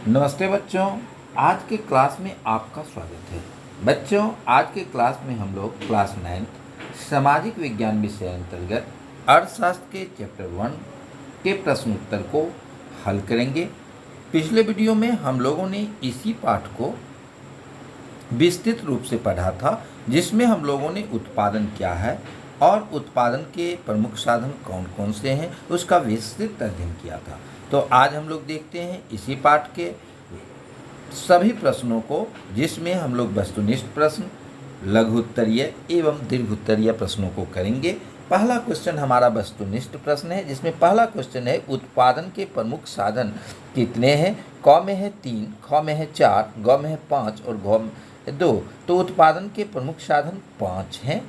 नमस्ते बच्चों, आज के क्लास में आपका स्वागत है। बच्चों, आज के क्लास में हम लोग क्लास 9 सामाजिक विज्ञान विषय अंतर्गत अर्थशास्त्र के चैप्टर 1 के प्रश्न उत्तर को हल करेंगे। पिछले वीडियो में हम लोगों ने इसी पाठ को विस्तृत रूप से पढ़ा था, जिसमें हम लोगों ने उत्पादन क्या है और उत्पादन के प्रमुख साधन कौन कौन से हैं उसका विस्तृत अध्ययन किया था। तो आज हम लोग देखते हैं इसी पाठ के सभी प्रश्नों को, जिसमें हम लोग वस्तुनिष्ठ प्रश्न, लघु उत्तरीय एवं दीर्घ उत्तरीय प्रश्नों को करेंगे। पहला क्वेश्चन हमारा वस्तुनिष्ठ प्रश्न है, जिसमें पहला क्वेश्चन है उत्पादन के प्रमुख साधन कितने हैं। क में है 3, ख में है 4, ग में है 5 और घ में है 2। तो उत्पादन के प्रमुख साधन 5 हैं।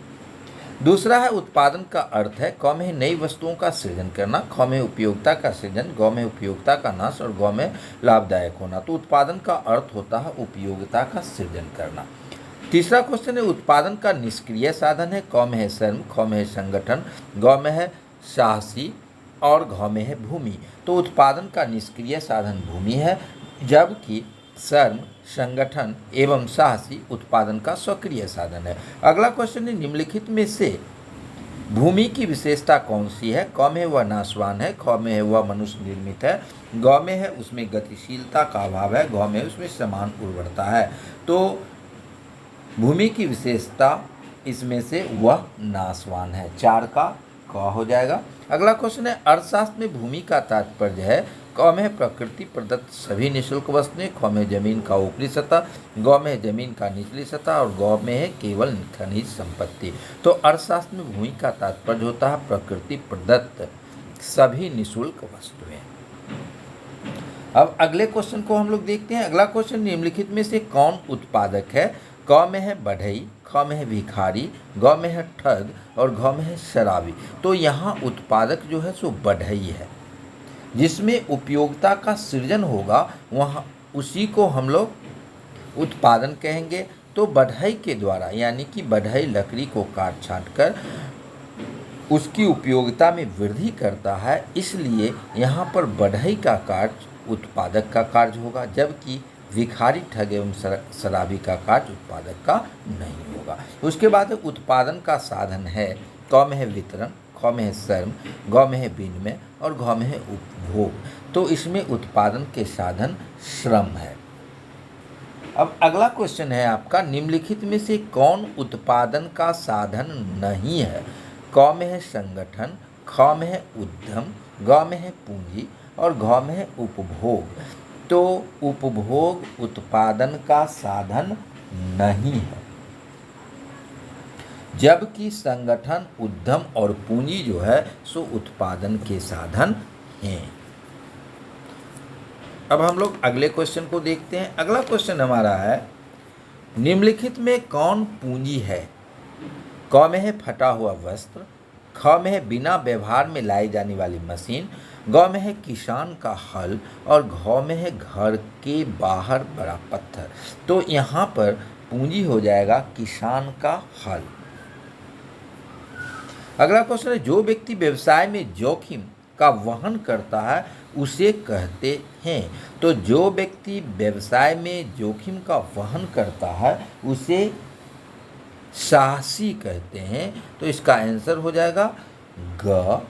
दूसरा है उत्पादन का अर्थ है, क में नई वस्तुओं का सृजन करना, ख में उपयोगिता का सृजन, ग में उपयोगिता का नाश और घ में लाभदायक होना। तो उत्पादन का अर्थ होता है उपयोगिता का सृजन करना। तीसरा क्वेश्चन है उत्पादन का निष्क्रिय साधन है, क में है श्रम, ख में है संगठन, ग में है साहसी और घ में है भूमि। तो उत्पादन का निष्क्रिय साधन भूमि है, जबकि श्रम, संगठन एवं साहसी उत्पादन का सक्रिय साधन है। अगला क्वेश्चन है निम्नलिखित में से भूमि की विशेषता कौन सी है। क में वह नाशवान है, ख में है वह मनुष्य निर्मित है, ग में है उसमें गतिशीलता का अभाव है, घ में उसमें समान उर्वरता है। तो भूमि की विशेषता इसमें से वह नाशवान है। 4 का क हो जाएगा। अगला क्वेश्चन है अर्थशास्त्र में भूमि का तात्पर्य है। क में प्रकृति प्रदत्त सभी निःशुल्क वस्तुएं, ख में जमीन का ऊपरी सतह, ग में जमीन का निचली सतह और ग में है केवल खनिज संपत्ति। तो अर्थशास्त्र में भूमि का तात्पर्य होता है प्रकृति प्रदत्त सभी निःशुल्क वस्तुएं। अब अगले क्वेश्चन को हम लोग देखते हैं। अगला क्वेश्चन निम्नलिखित में से कौन उत्पादक है। क में है बढ़ई, ख में है भिखारी, ग में है ठग और घ में है शराबी। तो यहाँ उत्पादक जो है सो बढ़ई है, जिसमें उपयोगिता का सृजन होगा, वहाँ उसी को हम लोग उत्पादन कहेंगे। तो बढ़ई के द्वारा, यानी कि बढ़ई लकड़ी को काट छाँट कर उसकी उपयोगिता में वृद्धि करता है, इसलिए यहाँ पर बढ़ई का कार्य उत्पादक का कार्य होगा, जबकि भिखारी, ठग एवं शराबी का कार्य उत्पादक का नहीं होगा। उसके बाद उत्पादन का साधन है, क में है वितरण, ख में है श्रम, ग में है विनिमय और घ में है उपभोग। तो इसमें उत्पादन के साधन श्रम है। अब अगला क्वेश्चन है आपका निम्नलिखित में से कौन उत्पादन का साधन नहीं है। क में है संगठन, ख में है उद्यम, ग में है पूंजी और घ में है उपभोग। तो उपभोग उत्पादन का साधन नहीं है, जबकि संगठन, उद्यम और पूंजी जो है सो उत्पादन के साधन हैं। अब हम लोग अगले क्वेश्चन को देखते हैं। अगला क्वेश्चन हमारा है निम्नलिखित में कौन पूंजी है। क में है फटा हुआ वस्त्र, ख में है बिना व्यवहार में लाई जाने वाली मशीन, ग में है किसान का हल और घ में है घर के बाहर बड़ा पत्थर। तो यहाँ पर पूंजी हो जाएगा किसान का हल। अगला क्वेश्चन है जो व्यक्ति व्यवसाय में जोखिम का वहन करता है उसे कहते हैं। तो जो व्यक्ति व्यवसाय में जोखिम का वहन करता है उसे साहसी कहते हैं। तो इसका आंसर हो जाएगा ग,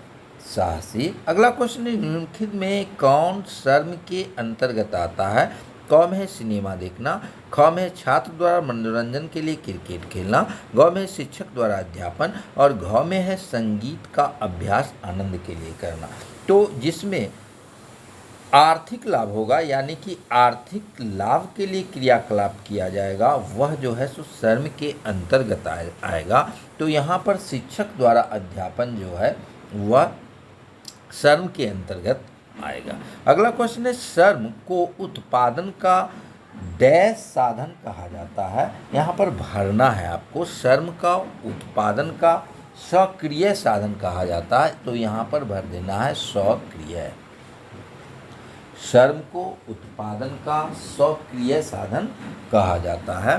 साहसी। अगला क्वेश्चन है निम्नलिखित में कौन श्रम के अंतर्गत आता है। क में है सिनेमा देखना, ख में है छात्र द्वारा मनोरंजन के लिए क्रिकेट खेलना, ग में है शिक्षक द्वारा अध्यापन और घ में है संगीत का अभ्यास आनंद के लिए करना। तो जिसमें आर्थिक लाभ होगा, यानी कि आर्थिक लाभ के लिए क्रियाकलाप किया जाएगा, वह जो है सो श्रम के अंतर्गत आएगा। तो यहाँ पर शिक्षक द्वारा अध्यापन जो है वह श्रम के अंतर्गत आएगा। अगला क्वेश्चन है श्रम को उत्पादन का डैश साधन कहा जाता है। यहाँ पर भरना है आपको, श्रम का उत्पादन का सक्रिय साधन कहा जाता है। तो यहाँ पर भर देना है सक्रिय। श्रम को उत्पादन का सक्रिय साधन कहा जाता है।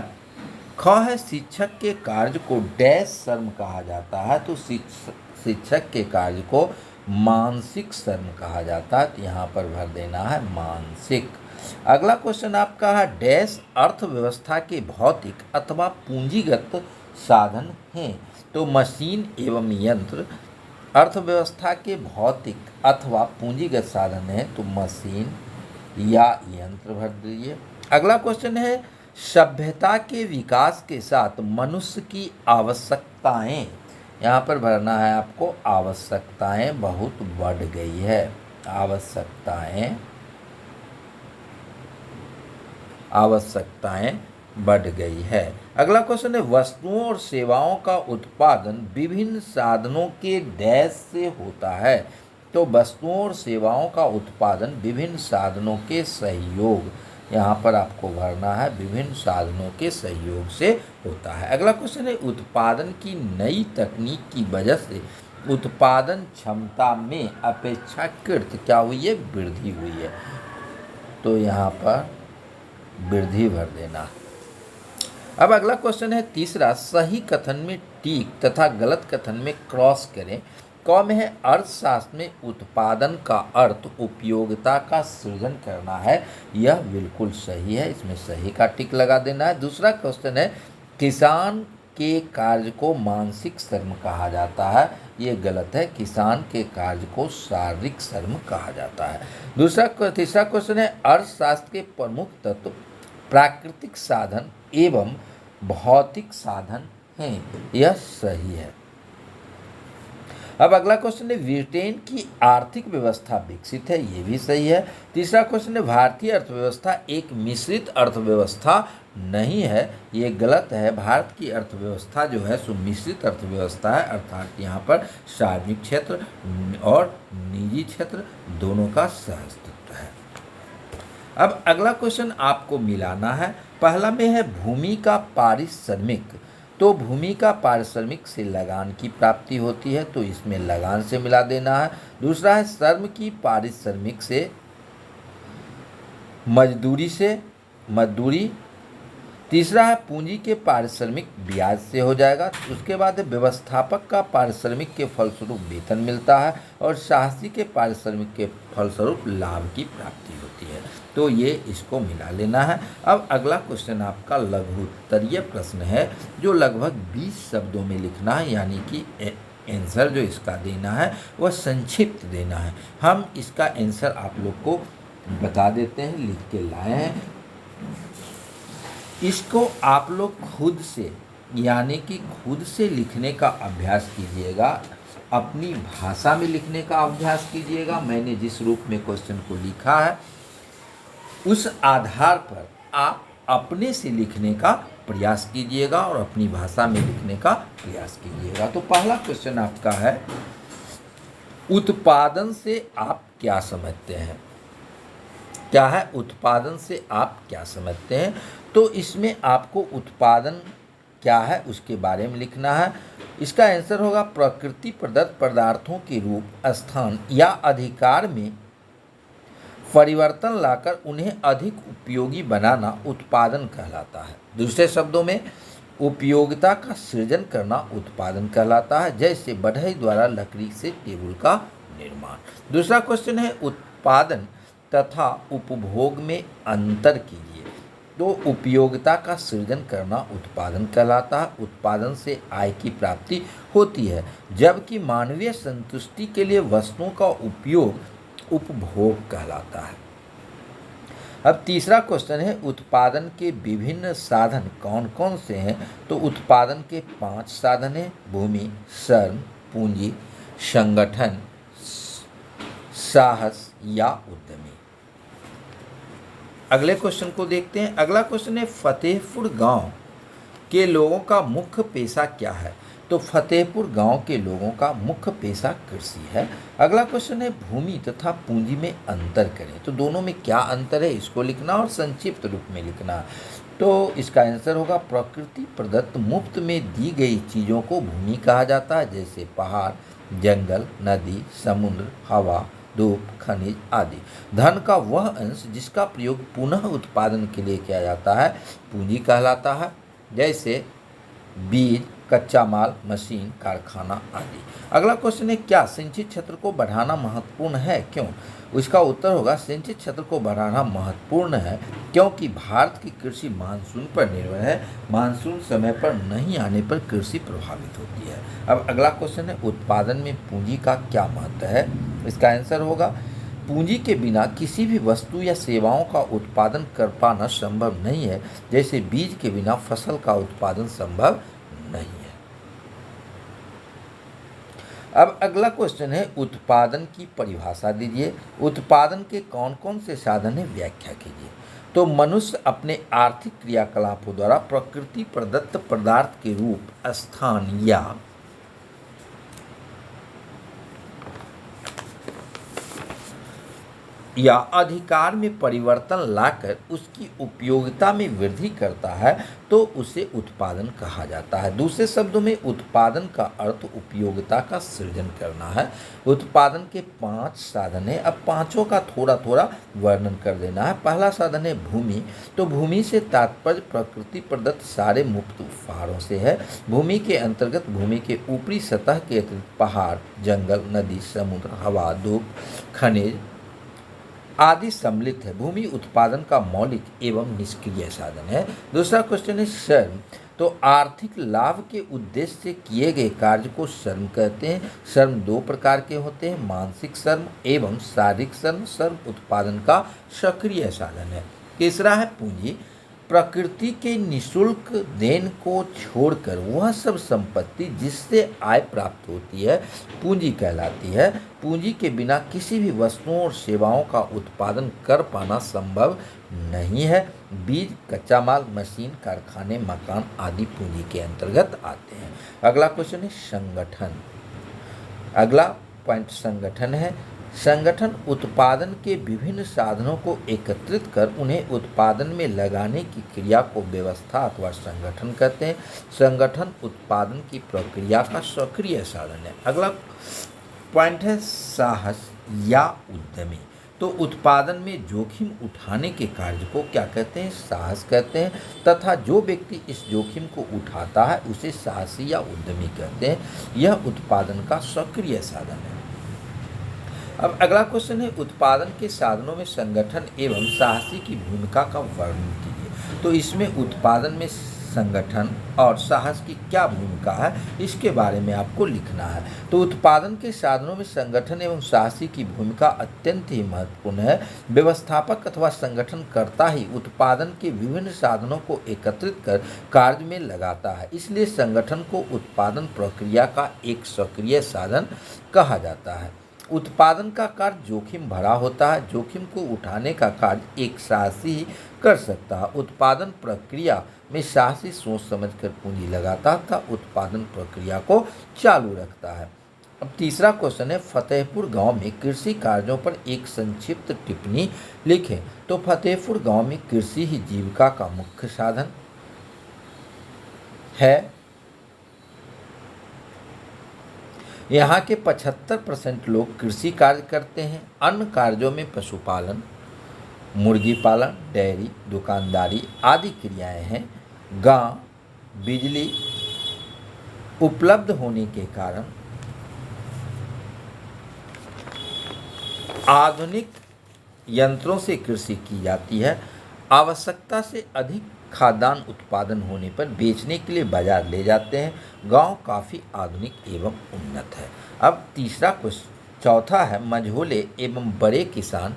ख है शिक्षक के कार्य को डैश श्रम कहा जाता है। तो शिक्षक के कार्य को मानसिक श्रम कहा जाता है। तो यहाँ पर भर देना है मानसिक। अगला क्वेश्चन आपका है डैश अर्थव्यवस्था के भौतिक अथवा पूंजीगत साधन हैं। तो मशीन एवं यंत्र अर्थव्यवस्था के भौतिक अथवा पूंजीगत साधन है, तो मशीन या यंत्र भर दीजिए। अगला क्वेश्चन है सभ्यता के विकास के साथ मनुष्य की आवश्यकताएं, यहाँ पर भरना है आपको आवश्यकताएं बहुत बढ़ गई है। आवश्यकताएं बढ़ गई है। अगला क्वेश्चन है वस्तुओं और सेवाओं का उत्पादन विभिन्न साधनों के डैश से होता है। तो वस्तुओं और सेवाओं का उत्पादन विभिन्न साधनों के सहयोग, यहाँ पर आपको भरना है विभिन्न साधनों के सहयोग से होता है। अगला क्वेश्चन है उत्पादन की नई तकनीक की वजह से उत्पादन क्षमता में अपेक्षाकृत क्या हुई है, वृद्धि हुई है। तो यहाँ पर वृद्धि भर देना। अब अगला क्वेश्चन है तीसरा सही कथन में टीक तथा गलत कथन में क्रॉस करें। क में है अर्थशास्त्र में उत्पादन का अर्थ उपयोगिता का सृजन करना है, यह बिल्कुल सही है, इसमें सही का टिक लगा देना है। दूसरा क्वेश्चन है किसान के कार्य को मानसिक श्रम कहा जाता है, ये गलत है, किसान के कार्य को शारीरिक श्रम कहा जाता है। तीसरा क्वेश्चन है अर्थशास्त्र के प्रमुख तत्व प्राकृतिक साधन एवं भौतिक साधन हैं, यह सही है। अब अगला क्वेश्चन है ब्रिटेन की आर्थिक व्यवस्था विकसित है, ये भी सही है। तीसरा क्वेश्चन है भारतीय अर्थव्यवस्था एक मिश्रित अर्थव्यवस्था नहीं है, ये गलत है। भारत की अर्थव्यवस्था जो है सो मिश्रित अर्थव्यवस्था है, अर्थात यहाँ पर सार्वजनिक क्षेत्र और निजी क्षेत्र दोनों का सहअस्तित्व है। अब अगला क्वेश्चन आपको मिलाना है। पहला में है भूमि का पारिश्रमिक, तो भूमि का पारिश्रमिक से लगान की प्राप्ति होती है, तो इसमें लगान से मिला देना है। दूसरा है श्रम की पारिश्रमिक से मजदूरी। तीसरा है पूंजी के पारिश्रमिक ब्याज से हो जाएगा। उसके बाद है व्यवस्थापक का पारिश्रमिक के फलस्वरूप वेतन मिलता है और साहसी के पारिश्रमिक के फलस्वरूप लाभ की प्राप्ति होती है, तो ये इसको मिला लेना है। अब अगला क्वेश्चन आपका लघु उत्तरीय प्रश्न है जो लगभग 20 शब्दों में लिखना है, यानी कि आंसर जो इसका देना है वह संक्षिप्त देना है। हम इसका आंसर आप लोग को बता देते हैं, लिख के लाए हैं। इसको आप लोग खुद से यानी कि खुद से लिखने का अभ्यास कीजिएगा, अपनी भाषा में लिखने का अभ्यास कीजिएगा। मैंने जिस रूप में क्वेश्चन को लिखा है उस आधार पर आप अपने से लिखने का प्रयास कीजिएगा और अपनी भाषा में लिखने का प्रयास कीजिएगा। तो पहला क्वेश्चन आपका है उत्पादन से आप क्या समझते हैं। क्या है उत्पादन से आप क्या समझते हैं, तो इसमें आपको उत्पादन क्या है उसके बारे में लिखना है। इसका आंसर होगा प्रकृति प्रदत्त पदार्थों के रूप, स्थान या अधिकार में परिवर्तन लाकर उन्हें अधिक उपयोगी बनाना उत्पादन कहलाता है। दूसरे शब्दों में उपयोगिता का सृजन करना उत्पादन कहलाता है, जैसे बढ़ई द्वारा लकड़ी से टेबल का निर्माण। दूसरा क्वेश्चन है उत्पादन तथा उपभोग में अंतर कीजिए। तो उपयोगिता का सृजन करना उत्पादन कहलाता है, उत्पादन से आय की प्राप्ति होती है, जबकि मानवीय संतुष्टि के लिए वस्तुओं का उपयोग उपभोग कहलाता है। अब तीसरा क्वेश्चन है उत्पादन के विभिन्न साधन कौन कौन से हैं, तो उत्पादन के 5 साधन हैं, भूमि, श्रम, पूंजी, संगठन, साहस या उद्यमी। अगले क्वेश्चन को देखते हैं। अगला क्वेश्चन है फतेहपुर गांव के लोगों का मुख्य पेशा क्या है, तो फतेहपुर गांव के लोगों का मुख्य पेशा कृषि है। अगला क्वेश्चन है भूमि तथा पूंजी में अंतर करें, तो दोनों में क्या अंतर है इसको लिखना और संक्षिप्त रूप में लिखना। तो इसका आंसर होगा प्रकृति प्रदत्त मुफ्त में दी गई चीज़ों को भूमि कहा जाता है, जैसे पहाड़, जंगल, नदी, समुद्र, हवा, धूप, खनिज आदि। धन का वह अंश जिसका प्रयोग पुनः उत्पादन के लिए किया जाता है पूंजी कहलाता है, जैसे बीज, कच्चा माल, मशीन, कारखाना आदि। अगला क्वेश्चन है, क्या सिंचित क्षेत्र को बढ़ाना महत्वपूर्ण है, क्यों? इसका उत्तर होगा सिंचित क्षेत्र को बढ़ाना महत्वपूर्ण है क्योंकि भारत की कृषि मानसून पर निर्भर है। मानसून समय पर नहीं आने पर कृषि प्रभावित होती है। अब अगला क्वेश्चन है, उत्पादन में पूंजी का क्या महत्व है? इसका आंसर होगा पूंजी के बिना किसी भी वस्तु या सेवाओं का उत्पादन कर पाना संभव नहीं है, जैसे बीज के बिना फसल का उत्पादन संभव नहीं है। अब अगला क्वेश्चन है, उत्पादन की परिभाषा दीजिए। उत्पादन के कौन कौन से साधन है, व्याख्या कीजिए। तो मनुष्य अपने आर्थिक क्रियाकलापों द्वारा प्रकृति प्रदत्त पदार्थ के रूप, स्थान या अधिकार में परिवर्तन लाकर उसकी उपयोगिता में वृद्धि करता है तो उसे उत्पादन कहा जाता है। दूसरे शब्दों में उत्पादन का अर्थ उपयोगिता का सृजन करना है। उत्पादन के 5 साधन हैं। अब पांचों का थोड़ा थोड़ा वर्णन कर देना है। पहला साधन है भूमि। तो भूमि से तात्पर्य प्रकृति प्रदत्त सारे मुफ्त उपहारों से है। भूमि के अंतर्गत भूमि के ऊपरी सतह के अतिरिक्त पहाड़, जंगल, नदी, समुद्र, हवा, धूप, खनिज आदि सम्मिलित है। भूमि उत्पादन का मौलिक एवं निष्क्रिय साधन है। दूसरा क्वेश्चन है श्रम। तो आर्थिक लाभ के उद्देश्य से किए गए कार्य को श्रम कहते हैं। श्रम 2 प्रकार के होते हैं, मानसिक श्रम एवं शारीरिक श्रम। श्रम उत्पादन का सक्रिय साधन है। तीसरा है पूंजी। प्रकृति के निःशुल्क देन को छोड़कर वह सब संपत्ति जिससे आय प्राप्त होती है पूंजी कहलाती है। पूंजी के बिना किसी भी वस्तुओं और सेवाओं का उत्पादन कर पाना संभव नहीं है। बीज, कच्चा माल, मशीन, कारखाने, मकान आदि पूंजी के अंतर्गत आते हैं। अगला क्वेश्चन है संगठन। अगला पॉइंट संगठन है। संगठन उत्पादन के विभिन्न साधनों को एकत्रित कर उन्हें उत्पादन में लगाने की क्रिया को व्यवस्था अथवा संगठन कहते हैं। संगठन उत्पादन की प्रक्रिया का सक्रिय साधन है। अगला पॉइंट है साहस या उद्यमी। तो उत्पादन में जोखिम उठाने के कार्य को क्या कहते हैं, साहस कहते हैं, तथा जो व्यक्ति इस जोखिम को उठाता है उसे साहसी या उद्यमी कहते हैं। यह उत्पादन का सक्रिय साधन है। अब अगला क्वेश्चन है, उत्पादन के साधनों में संगठन एवं साहसी की भूमिका का वर्णन कीजिए। तो इसमें उत्पादन में संगठन और साहस की क्या भूमिका है, इसके बारे में आपको लिखना है। तो उत्पादन के साधनों में संगठन एवं साहसी की भूमिका अत्यंत ही महत्वपूर्ण है। व्यवस्थापक अथवा संगठनकर्ता ही उत्पादन के विभिन्न साधनों को एकत्रित कर कार्य में लगाता है। इसलिए संगठन को उत्पादन प्रक्रिया का एक सक्रिय साधन कहा जाता है। उत्पादन का कार्य जोखिम भरा होता है। जोखिम को उठाने का कार्य एक साहसी ही कर सकता है। उत्पादन प्रक्रिया में साहसी सोच समझकर पूंजी लगाता है, उत्पादन प्रक्रिया को चालू रखता है। अब तीसरा क्वेश्चन है, फतेहपुर गांव में कृषि कार्यों पर एक संक्षिप्त टिप्पणी लिखें। तो फतेहपुर गांव में कृषि ही जीविका का मुख्य साधन है। यहाँ के 75% लोग कृषि कार्य करते हैं। अन्य कार्यों में पशुपालन, मुर्गी पालन, डेयरी, दुकानदारी आदि क्रियाएं हैं। गांव बिजली उपलब्ध होने के कारण आधुनिक यंत्रों से कृषि की जाती है। आवश्यकता से अधिक खाद्यान्न उत्पादन होने पर बेचने के लिए बाजार ले जाते हैं। गांव काफ़ी आधुनिक एवं उन्नत है। अब तीसरा क्वेश्चन चौथा है, मझोले एवं बड़े किसान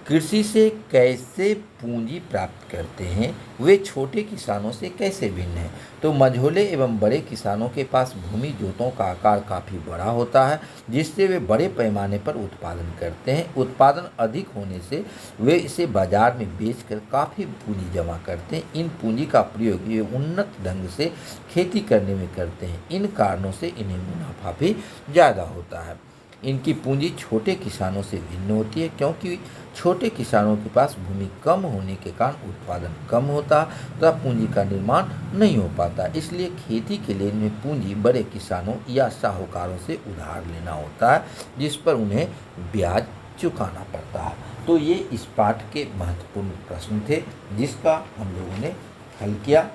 कृषि से कैसे पूंजी प्राप्त करते हैं, वे छोटे किसानों से कैसे भिन्न हैं। तो मझोले एवं बड़े किसानों के पास भूमि जोतों का आकार काफ़ी बड़ा होता है, जिससे वे बड़े पैमाने पर उत्पादन करते हैं। उत्पादन अधिक होने से वे इसे बाजार में बेचकर काफ़ी पूंजी जमा करते हैं। इन पूंजी का प्रयोग ये उन्नत ढंग से खेती करने में करते हैं। इन कारणों से इन्हें मुनाफा भी ज़्यादा होता है। इनकी पूंजी छोटे किसानों से भिन्न होती है, क्योंकि छोटे किसानों के पास भूमि कम होने के कारण उत्पादन कम होता तथा पूंजी का निर्माण नहीं हो पाता। इसलिए खेती के लिए इनमें पूंजी बड़े किसानों या साहूकारों से उधार लेना होता है, जिस पर उन्हें ब्याज चुकाना पड़ता है। तो ये इस पाठ के महत्वपूर्ण प्रश्न थे, जिसका हम लोगों ने हल किया।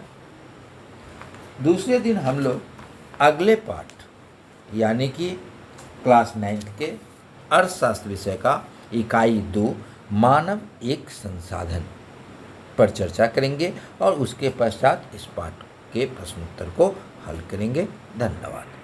दूसरे दिन हम लोग अगले पाठ यानी कि क्लास 9 के अर्थशास्त्र विषय का इकाई 2 मानव एक संसाधन पर चर्चा करेंगे और उसके पश्चात इस पाठ के प्रश्नोत्तर को हल करेंगे। धन्यवाद।